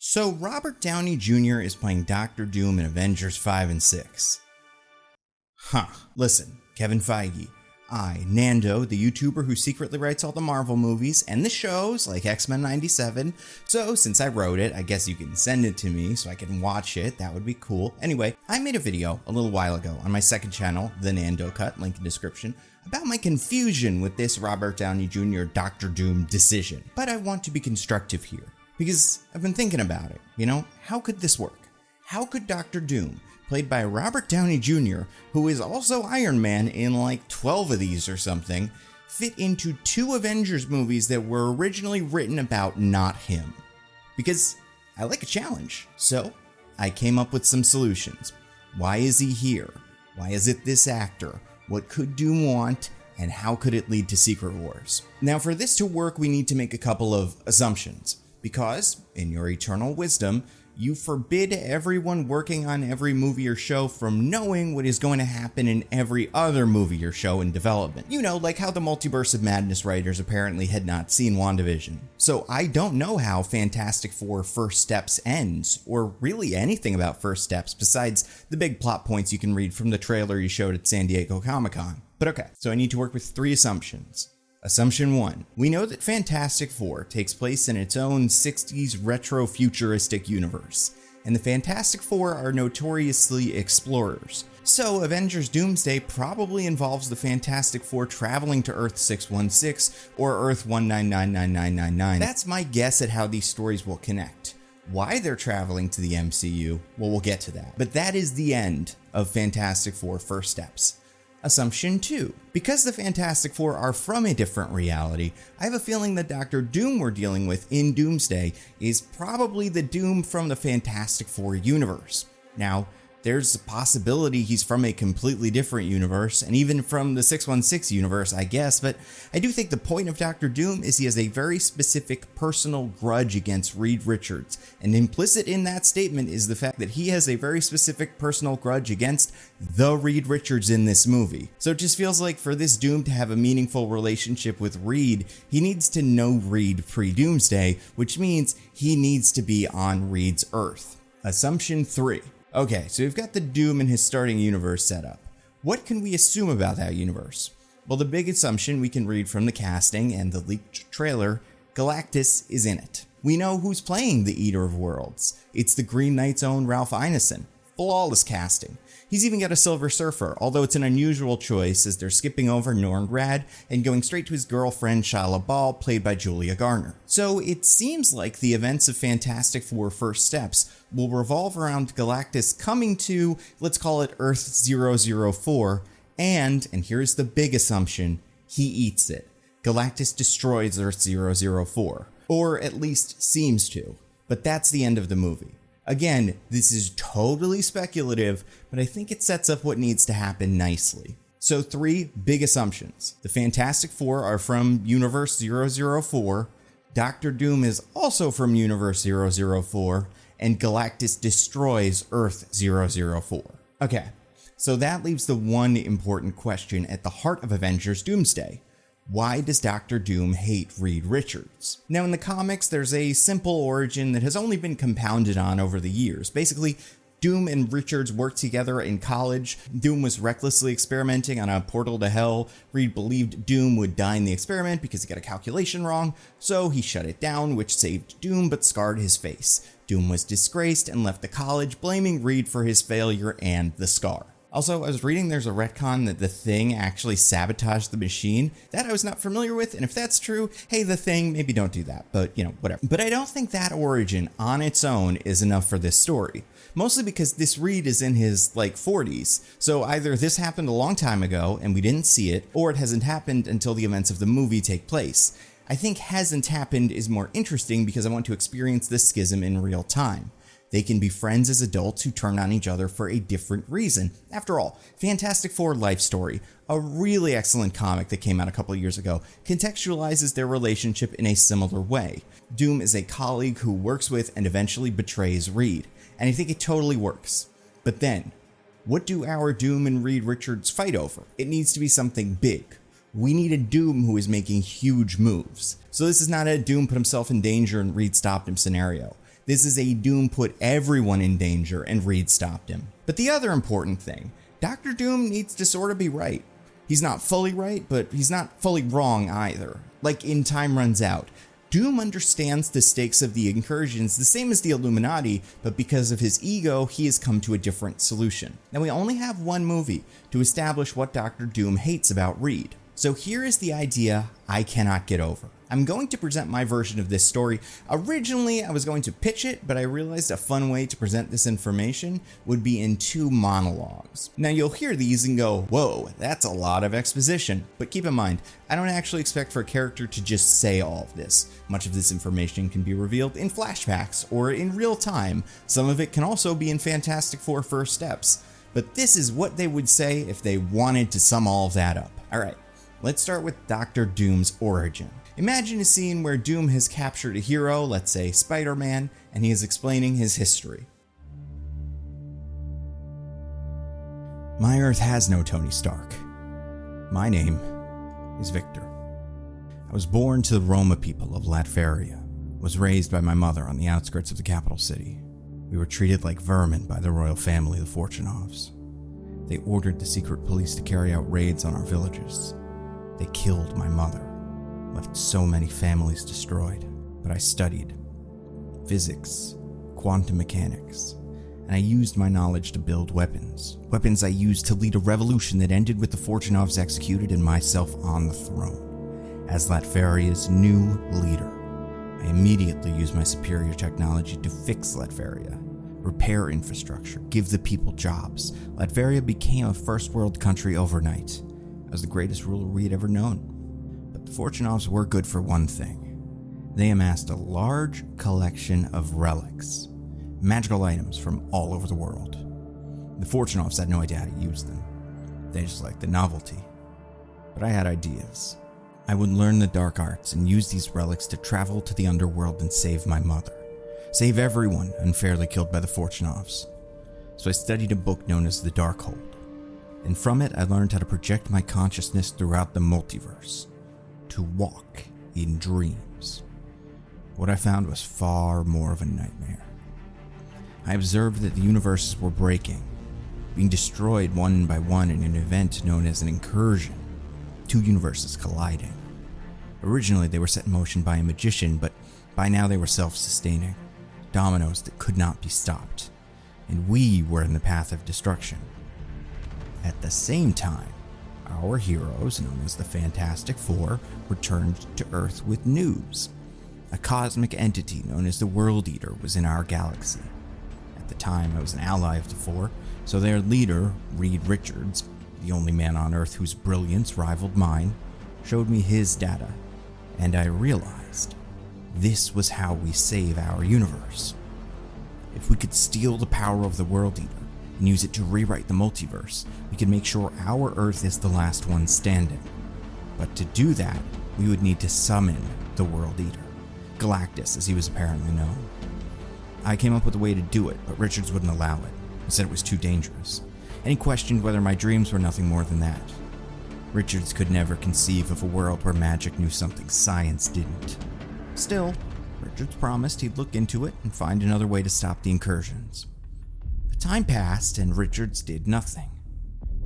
So Robert Downey Jr. is playing Doctor Doom in Avengers 5 and 6. Listen, Kevin Feige, Nando, the YouTuber who secretly writes all the Marvel movies and the shows like X-Men 97, so since I wrote it, I guess you can send it to me so I can watch it, that would be cool. Anyway, I made a video a little while ago on my second channel, The Nando Cut, link in description, about my confusion with this Robert Downey Jr. Doctor Doom decision. But I want to be constructive here, because I've been thinking about it, how could this work? How could Doctor Doom, played by Robert Downey Jr., who is also Iron Man in like 12 of these or something, fit into two Avengers movies that were originally written about not him? Because I like a challenge, so I came up with some solutions. Why is he here? Why is it this actor? What could Doom want? And how could it lead to Secret Wars? Now, for this to work, we need to make a couple of assumptions. Because, in your eternal wisdom, you forbid everyone working on every movie or show from knowing what is going to happen in every other movie or show in development. Like how the Multiverse of Madness writers apparently had not seen WandaVision. So I don't know how Fantastic Four First Steps ends, or really anything about First Steps besides the big plot points you can read from the trailer you showed at San Diego Comic-Con. But okay, so I need to work with three assumptions. Assumption 1. We know that Fantastic Four takes place in its own 60s retro-futuristic universe, and the Fantastic Four are notoriously explorers. So Avengers Doomsday probably involves the Fantastic Four traveling to Earth 616 or Earth 1999999. That's my guess at how these stories will connect. Why they're traveling to the MCU, well, we'll get to that. But that is the end of Fantastic Four First Steps. Assumption 2. Because the Fantastic Four are from a different reality, I have a feeling that Doctor Doom we're dealing with in Doomsday is probably the Doom from the Fantastic Four universe. Now, there's a possibility he's from a completely different universe, and even from the 616 universe, I guess, but I do think the point of Doctor Doom is he has a very specific personal grudge against Reed Richards, and implicit in that statement is the fact that he has a very specific personal grudge against the Reed Richards in this movie. So it just feels like for this Doom to have a meaningful relationship with Reed, he needs to know Reed pre-Doomsday, which means he needs to be on Reed's Earth. Assumption 3. Okay, so we've got the Doom and his starting universe set up. What can we assume about that universe? Well, the big assumption we can read from the casting and the leaked trailer, Galactus is in it. We know who's playing the Eater of Worlds. It's the Green Knight's own Ralph Ineson. Flawless casting. He's even got a Silver Surfer, although it's an unusual choice as they're skipping over Norngrad and going straight to his girlfriend Shia LaBeouf, played by Julia Garner. So it seems like the events of Fantastic Four First Steps will revolve around Galactus coming to, let's call it Earth 004, and here's the big assumption, he eats it. Galactus destroys Earth 004, or at least seems to, but that's the end of the movie. Again, this is totally speculative, but I think it sets up what needs to happen nicely. So 3 big assumptions. The Fantastic Four are from Universe 004, Doctor Doom is also from Universe 004, and Galactus destroys Earth 004. Okay, so that leaves the one important question at the heart of Avengers Doomsday. Why does Doctor Doom hate Reed Richards? Now, in the comics, there's a simple origin that has only been compounded on over the years. Basically, Doom and Richards worked together in college. Doom was recklessly experimenting on a portal to hell. Reed believed Doom would die in the experiment because he got a calculation wrong, so he shut it down, which saved Doom but scarred his face. Doom was disgraced and left the college, blaming Reed for his failure and the scar. Also, I was reading there's a retcon that the Thing actually sabotaged the machine. That I was not familiar with, and if that's true, hey, the Thing, maybe don't do that, but whatever. But I don't think that origin on its own is enough for this story. Mostly because this Reed is in his, 40s, so either this happened a long time ago and we didn't see it, or it hasn't happened until the events of the movie take place. I think hasn't happened is more interesting because I want to experience this schism in real time. They can be friends as adults who turn on each other for a different reason. After all, Fantastic Four Life Story, a really excellent comic that came out a couple years ago, contextualizes their relationship in a similar way. Doom is a colleague who works with and eventually betrays Reed, and I think it totally works. But then, what do our Doom and Reed Richards fight over? It needs to be something big. We need a Doom who is making huge moves. So this is not a Doom put himself in danger and Reed stopped him scenario. This is a Doom put everyone in danger, and Reed stopped him. But the other important thing, Dr. Doom needs to sort of be right. He's not fully right, but he's not fully wrong either. Like in Time Runs Out, Doom understands the stakes of the incursions the same as the Illuminati, but because of his ego, he has come to a different solution. Now we only have one movie to establish what Dr. Doom hates about Reed. So here is the idea I cannot get over. I'm going to present my version of this story. Originally, I was going to pitch it, but I realized a fun way to present this information would be in 2 monologues. Now you'll hear these and go, whoa, that's a lot of exposition. But keep in mind, I don't actually expect for a character to just say all of this. Much of this information can be revealed in flashbacks or in real time. Some of it can also be in Fantastic Four First Steps. But this is what they would say if they wanted to sum all of that up. Alright, let's start with Dr. Doom's origin. Imagine a scene where Doom has captured a hero, let's say Spider-Man, and he is explaining his history. My Earth has no Tony Stark. My name is Victor. I was born to the Roma people of Latveria, was raised by my mother on the outskirts of the capital city. We were treated like vermin by the royal family, the Fortunovs. They ordered the secret police to carry out raids on our villages. They killed my mother. Left so many families destroyed, but I studied physics, quantum mechanics, and I used my knowledge to build weapons. Weapons I used to lead a revolution that ended with the Fortunovs executed and myself on the throne. As Latveria's new leader, I immediately used my superior technology to fix Latveria, repair infrastructure, give the people jobs. Latveria became a first world country overnight. I was the greatest ruler we had ever known. The Fortunovs were good for one thing. They amassed a large collection of relics, magical items from all over the world. The Fortunovs had no idea how to use them. They just liked the novelty. But I had ideas. I would learn the dark arts and use these relics to travel to the underworld and save my mother. Save everyone unfairly killed by the Fortunovs. So I studied a book known as the Darkhold. And from it I learned how to project my consciousness throughout the multiverse. To walk in dreams. What I found was far more of a nightmare. I observed that the universes were breaking, being destroyed one by one in an event known as an incursion. 2 universes colliding. Originally they were set in motion by a magician, but by now they were self-sustaining. Dominoes that could not be stopped. And we were in the path of destruction. At the same time, our heroes, known as the Fantastic Four, returned to Earth with news. A cosmic entity known as the World Eater was in our galaxy. At the time, I was an ally of the Four, so their leader, Reed Richards, the only man on Earth whose brilliance rivaled mine, showed me his data, and I realized this was how we save our universe. If we could steal the power of the World Eater, and use it to rewrite the multiverse, we could make sure our Earth is the last one standing. But to do that, we would need to summon the World Eater, Galactus as he was apparently known. I came up with a way to do it, but Richards wouldn't allow it. He said it was too dangerous, and he questioned whether my dreams were nothing more than that. Richards could never conceive of a world where magic knew something science didn't. Still, Richards promised he'd look into it and find another way to stop the incursions. Time passed and Richards did nothing.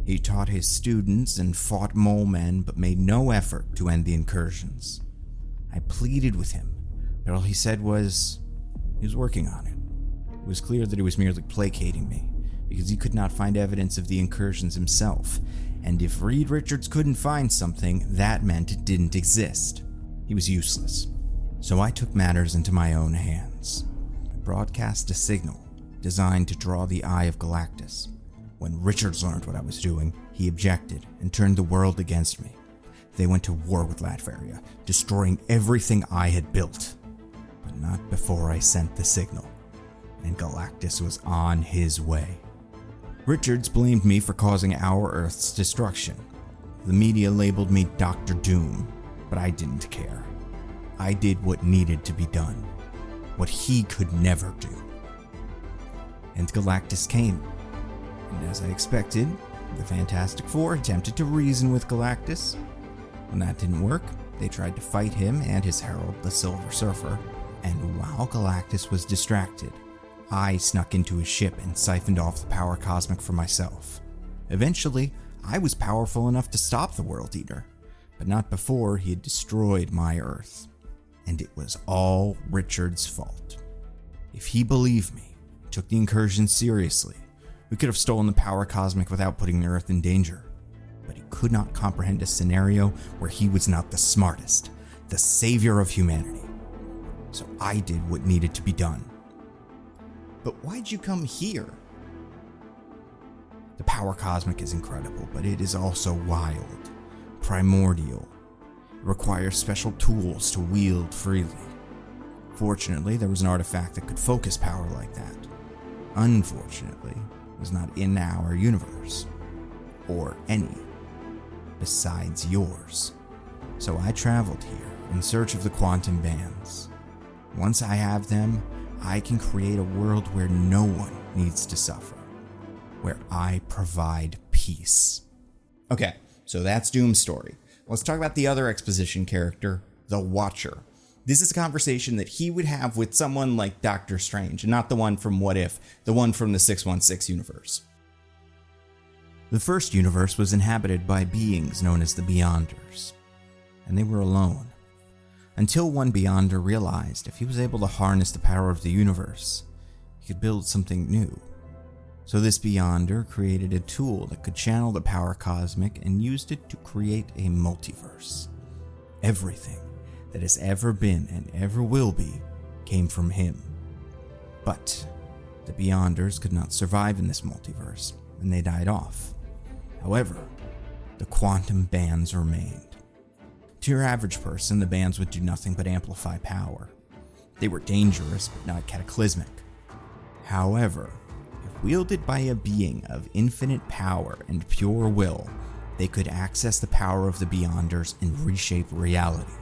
He taught his students and fought mole men, but made no effort to end the incursions. I pleaded with him, but all he said was he was working on it. It was clear that he was merely placating me, because he could not find evidence of the incursions himself, and if Reed Richards couldn't find something, that meant it didn't exist. He was useless. So I took matters into my own hands. I broadcast a signal designed to draw the eye of Galactus. When Richards learned what I was doing, he objected and turned the world against me. They went to war with Latveria, destroying everything I had built. But not before I sent the signal, and Galactus was on his way. Richards blamed me for causing our Earth's destruction. The media labeled me Dr. Doom, but I didn't care. I did what needed to be done, what he could never do. And Galactus came, and as I expected, the Fantastic Four attempted to reason with Galactus. When that didn't work, they tried to fight him and his herald, the Silver Surfer. And while Galactus was distracted, I snuck into his ship and siphoned off the power cosmic for myself. Eventually, I was powerful enough to stop the World Eater, but not before he had destroyed my Earth. And it was all Richard's fault. If he believed me, took the incursion seriously, we could have stolen the power cosmic without putting the Earth in danger. But he could not comprehend a scenario where he was not the smartest, the savior of humanity. So I did what needed to be done. But why'd you come here? The power cosmic is incredible, but it is also wild, primordial. It requires special tools to wield freely. Fortunately, there was an artifact that could focus power like that. Unfortunately, it was not in our universe, or any, besides yours. So I traveled here in search of the quantum bands. Once I have them, I can create a world where no one needs to suffer, where I provide peace. Okay, so that's Doom's story. Let's talk about the other exposition character, the Watcher. This is a conversation that he would have with someone like Doctor Strange, and not the one from What If, the one from the 616 universe. The first universe was inhabited by beings known as the Beyonders, and they were alone. Until one Beyonder realized if he was able to harness the power of the universe, he could build something new. So this Beyonder created a tool that could channel the power cosmic and used it to create a multiverse. Everything that has ever been and ever will be came from him. But the Beyonders could not survive in this multiverse, and they died off. However, the quantum bands remained. To your average person, the bands would do nothing but amplify power. They were dangerous, but not cataclysmic. However, if wielded by a being of infinite power and pure will, they could access the power of the Beyonders and reshape reality.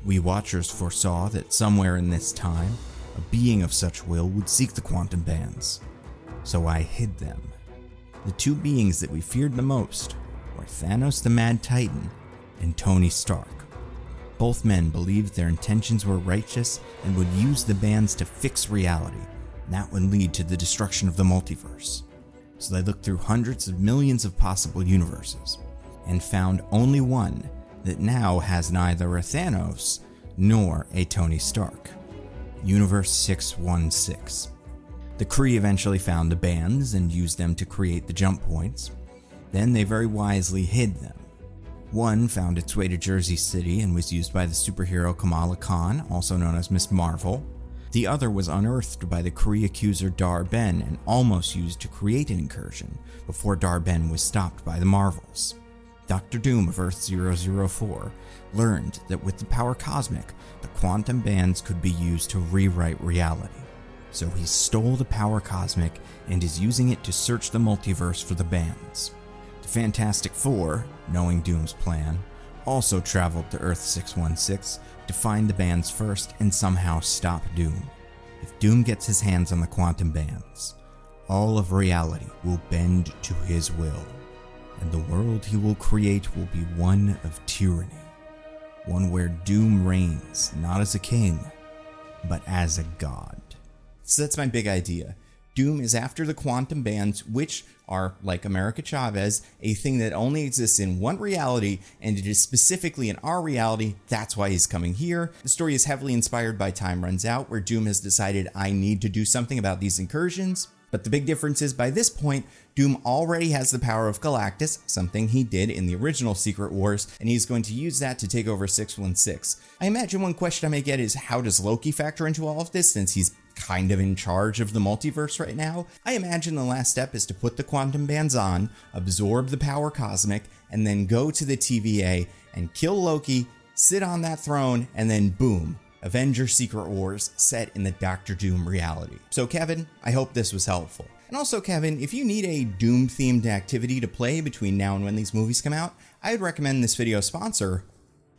We Watchers foresaw that somewhere in this time, a being of such will would seek the quantum bands. So I hid them. The two beings that we feared the most were Thanos the Mad Titan and Tony Stark. Both men believed their intentions were righteous and would use the bands to fix reality, and that would lead to the destruction of the multiverse. So they looked through hundreds of millions of possible universes, and found only one that now has neither a Thanos nor a Tony Stark. Universe 616. The Kree eventually found the bands and used them to create the jump points. Then they very wisely hid them. One found its way to Jersey City and was used by the superhero Kamala Khan, also known as Miss Marvel. The other was unearthed by the Kree accuser Dar-Ben and almost used to create an incursion before Dar-Ben was stopped by the Marvels. Dr. Doom of Earth-004 learned that with the power cosmic, the quantum bands could be used to rewrite reality. So he stole the power cosmic and is using it to search the multiverse for the bands. The Fantastic Four, knowing Doom's plan, also traveled to Earth-616 to find the bands first and somehow stop Doom. If Doom gets his hands on the quantum bands, all of reality will bend to his will, and the world he will create will be one of tyranny. One where Doom reigns, not as a king, but as a god. So that's my big idea. Doom is after the quantum bands, which are, like America Chavez, a thing that only exists in one reality, and it is specifically in our reality. That's why he's coming here. The story is heavily inspired by Time Runs Out, where Doom has decided, I need to do something about these incursions. But the big difference is, by this point, Doom already has the power of Galactus, something he did in the original Secret Wars, and he's going to use that to take over 616. I imagine one question I may get is, how does Loki factor into all of this, since he's kind of in charge of the multiverse right now? I imagine the last step is to put the quantum bands on, absorb the power cosmic, and then go to the TVA and kill Loki, sit on that throne, and then boom, Avengers Secret Wars set in the Doctor Doom reality. So Kevin, I hope this was helpful. And also Kevin, if you need a Doom themed activity to play between now and when these movies come out, I would recommend this video sponsor,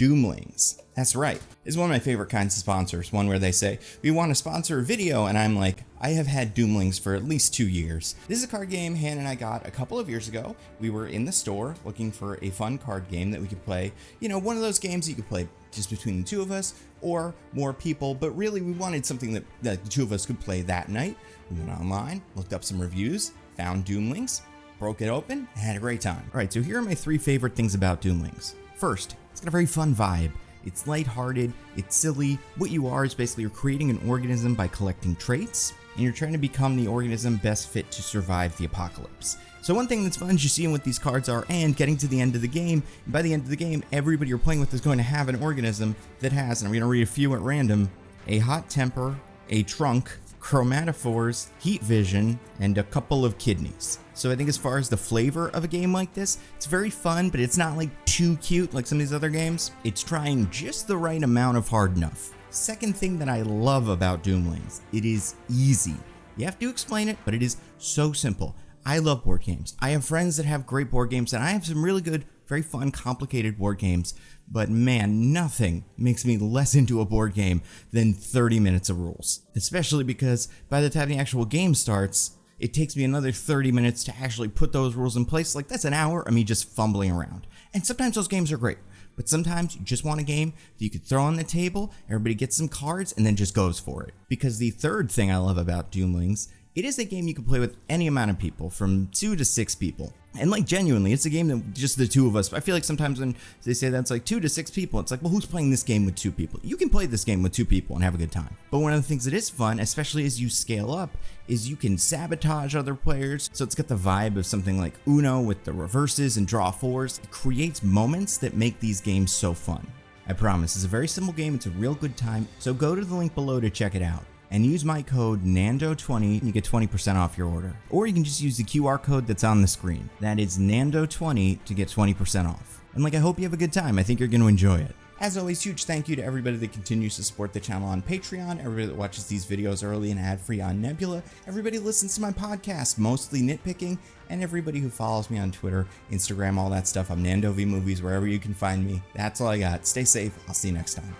Doomlings. That's right. It's one of my favorite kinds of sponsors, one where they say, we want to sponsor a video, and I'm like, I have had Doomlings for at least 2 years. This is a card game Han and I got a couple of years ago. We were in the store looking for a fun card game that we could play. You know, one of those games you could play just between the two of us or more people, but really we wanted something that the two of us could play that night. We went online, looked up some reviews, found Doomlings, broke it open, and had a great time. All right, so here are my 3 favorite things about Doomlings. First, it's got a very fun vibe. It's lighthearted, it's silly. What you are is basically you're creating an organism by collecting traits, and you're trying to become the organism best fit to survive the apocalypse. So one thing that's fun is you see what these cards are and getting to the end of the game. And by the end of the game, everybody you're playing with is going to have an organism that has, and I'm going to read a few at random, a hot temper, a trunk, chromatophores, heat vision, and a couple of kidneys. So I think as far as the flavor of a game like this, it's very fun, but it's not like too cute like some of these other games. It's trying just the right amount of hard enough. Second thing that I love about Doomlings, it is easy. You have to explain it, but it is so simple. I love board games. I have friends that have great board games, and I have some really good, very fun, complicated board games. But man, nothing makes me less into a board game than 30 minutes of rules. Especially because by the time the actual game starts, it takes me another 30 minutes to actually put those rules in place. Like, that's an hour of me just fumbling around. And sometimes those games are great. But sometimes you just want a game that you could throw on the table, everybody gets some cards, and then just goes for it. Because the third thing I love about Doomlings, it is a game you can play with any amount of people, from 2 to 6 people. And like, genuinely, it's a game that just the two of us, I feel like sometimes when they say that's like 2 to 6 people, it's like, well, who's playing this game with 2 people? You can play this game with 2 people and have a good time. But one of the things that is fun, especially as you scale up, is you can sabotage other players. So it's got the vibe of something like Uno with the reverses and draw 4s. It creates moments that make these games so fun. I promise, it's a very simple game, it's a real good time, so go to the link below to check it out. And use my code NANDO20 and you get 20% off your order. Or you can just use the QR code that's on the screen. That is NANDO20 to get 20% off. And like, I hope you have a good time. I think you're going to enjoy it. As always, huge thank you to everybody that continues to support the channel on Patreon, everybody that watches these videos early and ad-free on Nebula, everybody who listens to my podcast, mostly Nitpicking, and everybody who follows me on Twitter, Instagram, all that stuff. I'm NandoVMovies, wherever you can find me. That's all I got. Stay safe. I'll see you next time.